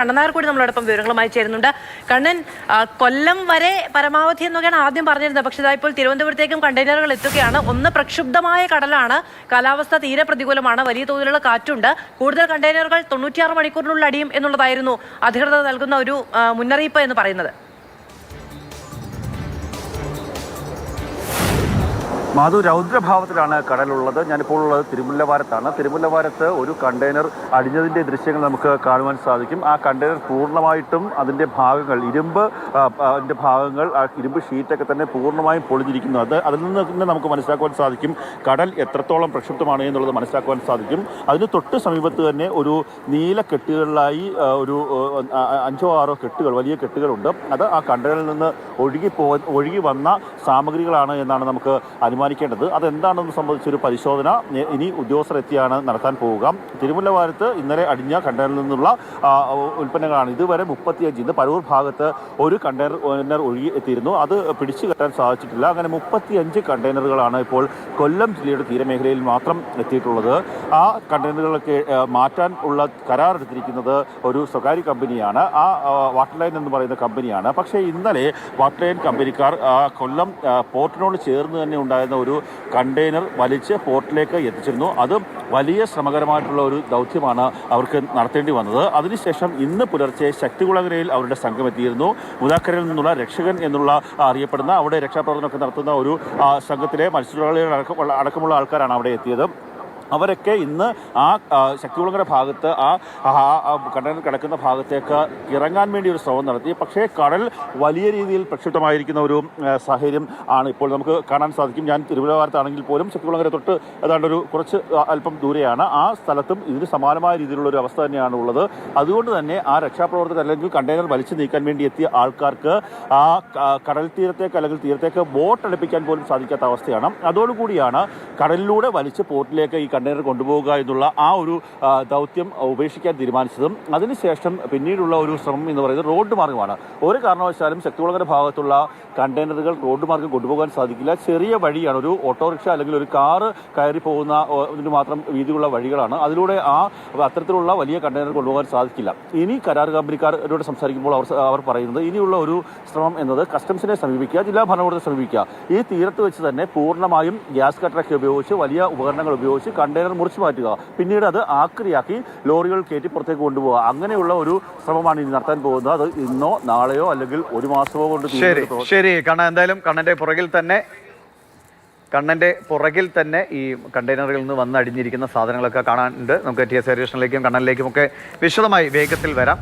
കണ്ണനാർ കൂടി നമ്മളോടൊപ്പം വിവരങ്ങളുമായി ചേരുന്നുണ്ട്. കണ്ണൻ, കൊല്ലം വരെ പരമാവധി എന്നൊക്കെയാണ് ആദ്യം പറഞ്ഞിരുന്നത്. പക്ഷേ ഇപ്പോൾ തിരുവനന്തപുരത്തേക്കും കണ്ടെയ്നറുകൾ എത്തുകയാണ്. ഒന്ന് പ്രക്ഷുബ്ധമായ കടലാണ്, കാലാവസ്ഥ തീരെ പ്രതികൂലമാണ്, വലിയ തോതിലുള്ള കാറ്റുണ്ട്. കൂടുതൽ കണ്ടെയ്നറുകൾ 96 മണിക്കൂറിനുള്ളിൽ അടിയും എന്നുള്ളതായിരുന്നു അധികൃതർ നൽകുന്ന ഒരു മുന്നറിയിപ്പ് എന്ന് പറയുന്നത്. മാധു, രൗദ്രഭാവത്തിലാണ് കടലുള്ളത്. ഞാനിപ്പോൾ ഉള്ളത് തിരുമുല്ലവാരത്താണ്. തിരുമുല്ലവാരത്ത് ഒരു കണ്ടെയ്നർ അടിഞ്ഞതിൻ്റെ ദൃശ്യങ്ങൾ നമുക്ക് കാണുവാൻ സാധിക്കും. ആ കണ്ടെയ്നർ പൂർണ്ണമായിട്ടും അതിൻ്റെ ഭാഗങ്ങൾ, അതിൻ്റെ ഭാഗങ്ങൾ, ആ ഇരുമ്പ് ഷീറ്റൊക്കെ തന്നെ പൂർണ്ണമായും പൊളിഞ്ഞിരിക്കുന്നു. അതിൽ നിന്ന് തന്നെ നമുക്ക് മനസ്സിലാക്കുവാൻ സാധിക്കും കടൽ എത്രത്തോളം പ്രക്ഷുബ്ധമാണ് എന്നുള്ളത് മനസ്സിലാക്കുവാൻ സാധിക്കും. അതിന് തൊട്ട് സമീപത്ത് തന്നെ ഒരു നീല കെട്ടുകളിലായി ഒരു 5 or 6 കെട്ടുകൾ, വലിയ കെട്ടുകളുണ്ട്. അത് ആ കണ്ടെയ്നറിൽ നിന്ന് ഒഴുകി വന്ന സാമഗ്രികളാണ് എന്നാണ് നമുക്ക് അനുമാനിക്കേണ്ടത്. അതെന്താണെന്ന് സംബന്ധിച്ചൊരു പരിശോധന ഇനി ഉദ്യോഗസ്ഥർ എത്തിയാണ് നടത്താൻ പോവുക. തിരുമുല്ലവാരത്ത് ഇന്നലെ അടിഞ്ഞ കണ്ടെയ്നറിൽ നിന്നുള്ള ഉൽപ്പന്നങ്ങളാണ്. ഇതുവരെ 35, ഇന്ന് പരൂർ ഭാഗത്ത് ഒരു കണ്ടെയ്നർ ഒഴുകി എത്തിയിരുന്നു. അത് പിടിച്ചു കെട്ടാൻ സാധിച്ചിട്ടില്ല. അങ്ങനെ 35 കണ്ടെയ്നറുകളാണ് ഇപ്പോൾ കൊല്ലം ജില്ലയുടെ തീരമേഖലയിൽ മാത്രം എത്തിയിട്ടുള്ളത്. ആ കണ്ടെയ്നറുകളൊക്കെ മാറ്റാൻ ഉള്ള കരാർ എടുത്തിരിക്കുന്നത് ഒരു സ്വകാര്യ കമ്പനിയാണ്, ആ വാട്ടർ ലൈൻ എന്ന് പറയുന്ന കമ്പനിയാണ്. പക്ഷേ ഇന്നലെ വാട്ടർ ലൈൻ കമ്പനിക്കാർ കൊല്ലം പോർട്ടിനോട് ചേർന്ന് തന്നെ ഉണ്ടായിരുന്ന ഒരു കണ്ടെയ്നർ വലിച്ച് പോർട്ടിലേക്ക് എത്തിച്ചിരുന്നു. അത് വലിയ ശ്രമകരമായിട്ടുള്ള ഒരു ദൗത്യമാണ് അവർക്ക് നടത്തേണ്ടി വന്നത്. അതിനുശേഷം ഇന്ന് പുലർച്ചെ ശക്തികുളങ്ങരയിൽ അവരുടെ സംഘം എത്തിയിരുന്നു. മുതാക്കരയിൽ നിന്നുള്ള രക്ഷകൻ എന്നുള്ള അറിയപ്പെടുന്ന, അവിടെ രക്ഷാപ്രവർത്തനമൊക്കെ നടത്തുന്ന ഒരു സംഘത്തിലെ മത്സ്യത്തൊഴിലാളികൾ അടക്കമുള്ള ആൾക്കാരാണ് അവിടെ എത്തിയത്. അവരൊക്കെ ഇന്ന് ആ ശക്തികുളങ്ങര ഭാഗത്ത് ആ കണ്ടെയ്നർ കിടക്കുന്ന ഭാഗത്തേക്ക് ഇറങ്ങാൻ വേണ്ടി ഒരു ശ്രമം നടത്തി. പക്ഷേ കടൽ വലിയ രീതിയിൽ പ്രക്ഷുബ്ധമായിരിക്കുന്ന ഒരു സാഹചര്യം ആണ് ഇപ്പോൾ നമുക്ക് കാണാൻ സാധിക്കും. ഞാൻ തിരുവനന്തപുരത്താണെങ്കിൽ പോലും ശക്തികുളങ്ങര തൊട്ട് ഏതാണ്ട് കുറച്ച് അല്പം ദൂരെയാണ്. ആ സ്ഥലത്തും ഇതിന് സമാനമായ രീതിയിലുള്ള ഒരു അവസ്ഥ തന്നെയാണ് ഉള്ളത്. അതുകൊണ്ട് തന്നെ ആ രക്ഷാപ്രവർത്തകർ അല്ലെങ്കിൽ കണ്ടെയ്നർ വലിച്ചു നീക്കാൻ വേണ്ടി എത്തിയ ആൾക്കാർക്ക് ആ കടൽ തീരത്തേക്ക് അല്ലെങ്കിൽ തീരത്തേക്ക് ബോട്ട് അടുപ്പിക്കാൻ പോലും സാധിക്കാത്ത അവസ്ഥയാണ്. അതോടുകൂടിയാണ് കടലിലൂടെ വലിച്ച് പോർട്ടിലേക്ക് ഈ കണ്ടെയ്നർ കൊണ്ടുപോകുക എന്നുള്ള ആ ഒരു ദൗത്യം ഉപേക്ഷിക്കാൻ തീരുമാനിച്ചതും. അതിനുശേഷം പിന്നീടുള്ള ഒരു ശ്രമം എന്ന് പറയുന്നത് റോഡ് മാർഗമാണ്. ഒരു കാരണവശാലും ശക്തികുളങ്ങര ഭാഗത്തുള്ള കണ്ടെയ്നറുകൾ റോഡ് മാർഗം കൊണ്ടുപോകാൻ സാധിക്കില്ല. ചെറിയ വഴിയാണ്, ഒരു ഓട്ടോറിക്ഷ അല്ലെങ്കിൽ ഒരു കാറ് കയറി പോകുന്ന ഇതിന് മാത്രം വീതിയുള്ള വഴികളാണ്. അതിലൂടെ അത്തരത്തിലുള്ള വലിയ കണ്ടെയ്നർ കൊണ്ടുപോകാൻ സാധിക്കില്ല. ഇനി കരാർ കമ്പനിക്കാരോട് സംസാരിക്കുമ്പോൾ അവർ പറയുന്നത് ഇനിയുള്ള ഒരു ശ്രമം എന്നത് കസ്റ്റംസിനെ സമീപിക്കുക, ജില്ലാ ഭരണകൂടത്തെ സമീപിക്കുക. ഈ തീരത്ത് വെച്ച് തന്നെ പൂർണ്ണമായും ഗ്യാസ് കട്ടറൊക്കെ ഉപയോഗിച്ച്, വലിയ ഉപകരണങ്ങൾ ഉപയോഗിച്ച് കണ്ടെയ്നർ മുറിച്ചു മാറ്റുക, പിന്നീട് അത് ആക്രിയാക്കി ലോറികൾ കയറ്റി പുറത്തേക്ക് കൊണ്ടുപോകുക. അങ്ങനെയുള്ള ഒരു ശ്രമമാണ് ഇനി നടത്താൻ പോകുന്നത്. അത് ഇന്നോ നാളെയോ അല്ലെങ്കിൽ ഒരു മാസമോ കൊണ്ട്. ശരി കണ്ണ, എന്തായാലും കണ്ണന്റെ പുറകിൽ തന്നെ ഈ കണ്ടെയ്നറുകളിൽ നിന്ന് വന്ന് അടിഞ്ഞിരിക്കുന്ന സാധനങ്ങളൊക്കെ കാണാനുണ്ട്. നമുക്ക് TS ഹരികൃഷ്ണനിലേക്കും കണ്ണനിലേക്കും ഒക്കെ വിശദമായി വേഗത്തിൽ വരാം.